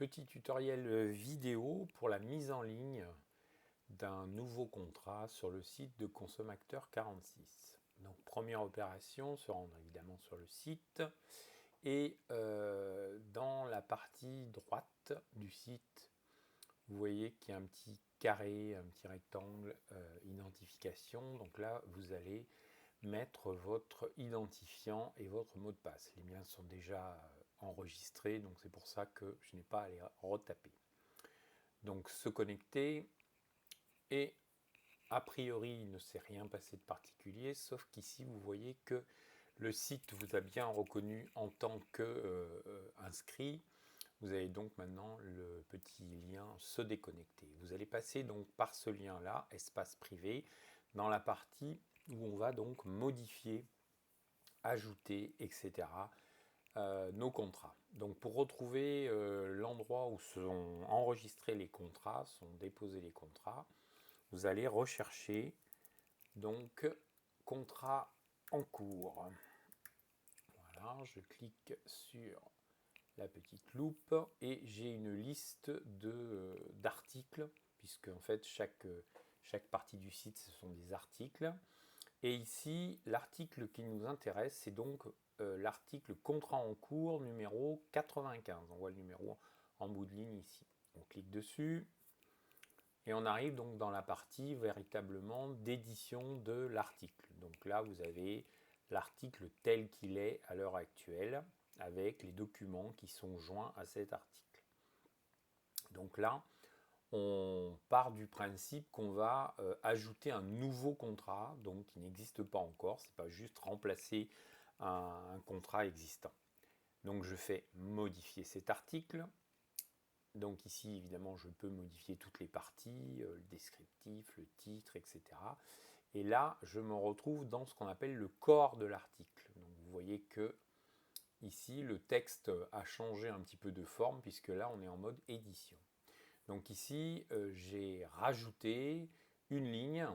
Petit tutoriel vidéo pour la mise en ligne d'un nouveau contrat sur le site de Consomacteur 46. Donc première opération, se rendre évidemment sur le site et dans la partie droite du site, vous voyez qu'il y a un petit carré, un petit rectangle identification. Donc là, vous allez mettre votre identifiant et votre mot de passe. Les miens sont déjà enregistrés, donc c'est pour ça que je n'ai pas à les retaper. Donc se connecter, et a priori il ne s'est rien passé de particulier, sauf qu'ici vous voyez que le site vous a bien reconnu en tant qu'inscrit. Vous avez donc maintenant le petit lien se déconnecter. Vous allez passer donc par ce lien là, espace privé, dans la partie où on va donc modifier, ajouter, etc. Nos contrats. Donc pour retrouver l'endroit où sont enregistrés les contrats, sont déposés les contrats, vous allez rechercher donc contrat en cours. Voilà, je clique sur la petite loupe et j'ai une liste d'articles, puisque en fait chaque partie du site ce sont des articles. Et ici, l'article qui nous intéresse, c'est donc l'article contrat en cours numéro 95. On voit le numéro en bout de ligne ici. On clique dessus et on arrive donc dans la partie véritablement d'édition de l'article. Donc là, vous avez l'article tel qu'il est à l'heure actuelle avec les documents qui sont joints à cet article. Donc là, on part du principe qu'on va ajouter un nouveau contrat, donc qui n'existe pas encore, c'est pas juste remplacer un contrat existant. Donc je fais modifier cet article. Donc ici, évidemment, je peux modifier toutes les parties, le descriptif, le titre, etc. Et là, je me retrouve dans ce qu'on appelle le corps de l'article. Donc vous voyez que ici, le texte a changé un petit peu de forme, puisque là, on est en mode édition. Donc ici, j'ai rajouté une ligne,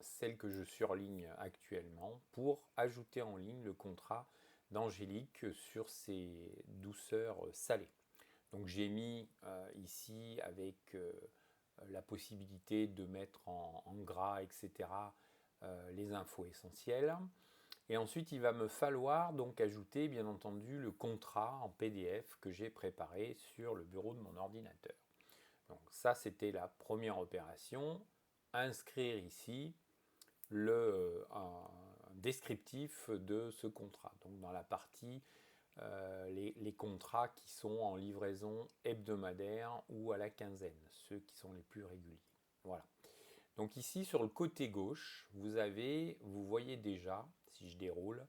celle que je surligne actuellement, pour ajouter en ligne le contrat d'Angélique sur ses douceurs salées. Donc j'ai mis ici avec la possibilité de mettre en gras, etc., les infos essentielles. Et ensuite, il va me falloir donc ajouter, bien entendu, le contrat en PDF que j'ai préparé sur le bureau de mon ordinateur. Donc ça, c'était la première opération. Inscrire ici un descriptif de ce contrat. Donc dans la partie les contrats qui sont en livraison hebdomadaire ou à la quinzaine, ceux qui sont les plus réguliers. Voilà. Donc ici, sur le côté gauche, vous voyez déjà, si je déroule,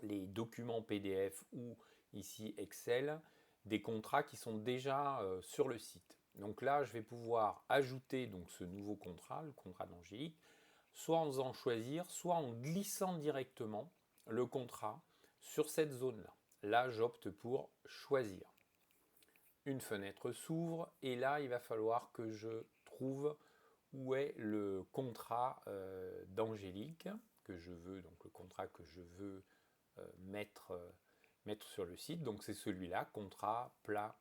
les documents PDF ou ici Excel, des contrats qui sont déjà sur le site. Donc là, je vais pouvoir ajouter donc ce nouveau contrat, le contrat d'Angélique, soit en faisant choisir, soit en glissant directement le contrat sur cette zone-là. Là, j'opte pour choisir. Une fenêtre s'ouvre et là, il va falloir que je trouve où est le contrat d'Angélique que je veux, donc le contrat que je veux mettre sur le site. Donc c'est celui-là, contrat plat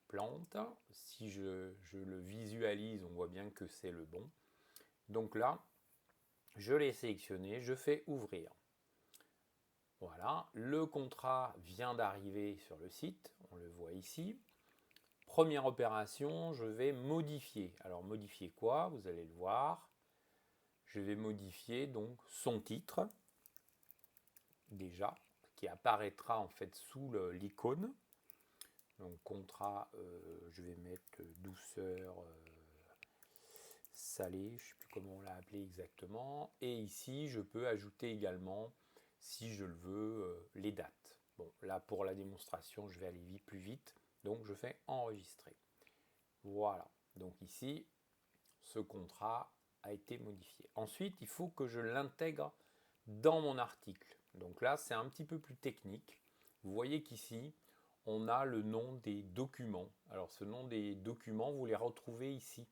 plante. Si je le visualise, on voit bien que c'est le bon. Donc là, je l'ai sélectionné, je fais ouvrir. Voilà, le contrat vient d'arriver sur le site, on le voit ici. Première opération, je vais modifier. Alors modifier quoi? Vous allez le voir. Je vais modifier donc son titre, déjà, qui apparaîtra en fait sous l'icône. Donc contrat, je vais mettre douceur salée, je ne sais plus comment on l'a appelé exactement. Et ici, je peux ajouter également, si je le veux, les dates. Bon, là pour la démonstration, je vais aller plus vite. Donc je fais enregistrer. Voilà. Donc ici, ce contrat a été modifié. Ensuite, il faut que je l'intègre dans mon article. Donc là, c'est un petit peu plus technique. Vous voyez qu'ici, on a le nom des documents. Alors ce nom des documents, vous les retrouvez ici.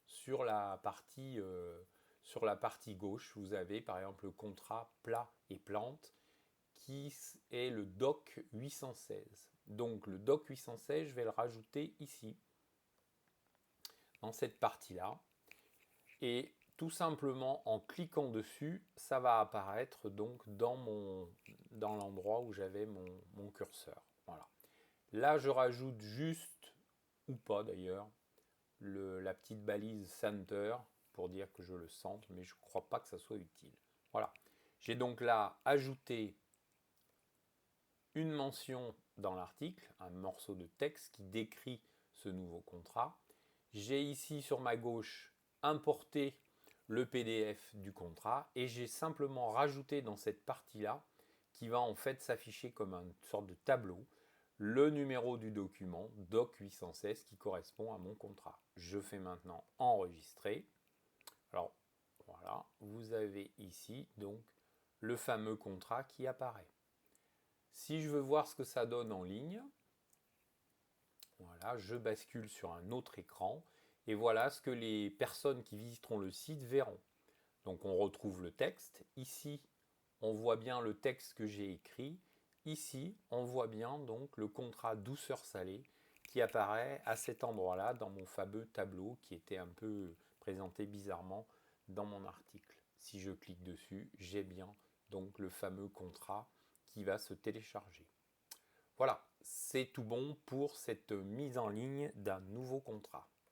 Sur la partie gauche, vous avez par exemple le contrat plat et plante qui est le doc 816. Donc le doc 816, je vais le rajouter ici, dans cette partie-là. Et tout simplement en cliquant dessus, ça va apparaître donc dans l'endroit où j'avais mon curseur. Voilà. Là, je rajoute juste, ou pas d'ailleurs, la petite balise Center pour dire que je le centre, mais je ne crois pas que ça soit utile. Voilà. J'ai donc là ajouté une mention dans l'article, un morceau de texte qui décrit ce nouveau contrat. J'ai ici sur ma gauche importé le PDF du contrat et j'ai simplement rajouté dans cette partie-là, qui va en fait s'afficher comme une sorte de tableau, le numéro du document, doc 816, qui correspond à mon contrat. Je fais maintenant enregistrer. Alors voilà, vous avez ici donc le fameux contrat qui apparaît. Si je veux voir ce que ça donne en ligne, voilà, je bascule sur un autre écran et voilà ce que les personnes qui visiteront le site verront. Donc on retrouve le texte. Ici, on voit bien le texte que j'ai écrit. Ici, on voit bien donc le contrat douceur salée qui apparaît à cet endroit-là dans mon fameux tableau qui était un peu présenté bizarrement dans mon article. Si je clique dessus, j'ai bien donc le fameux contrat qui va se télécharger. Voilà, c'est tout bon pour cette mise en ligne d'un nouveau contrat.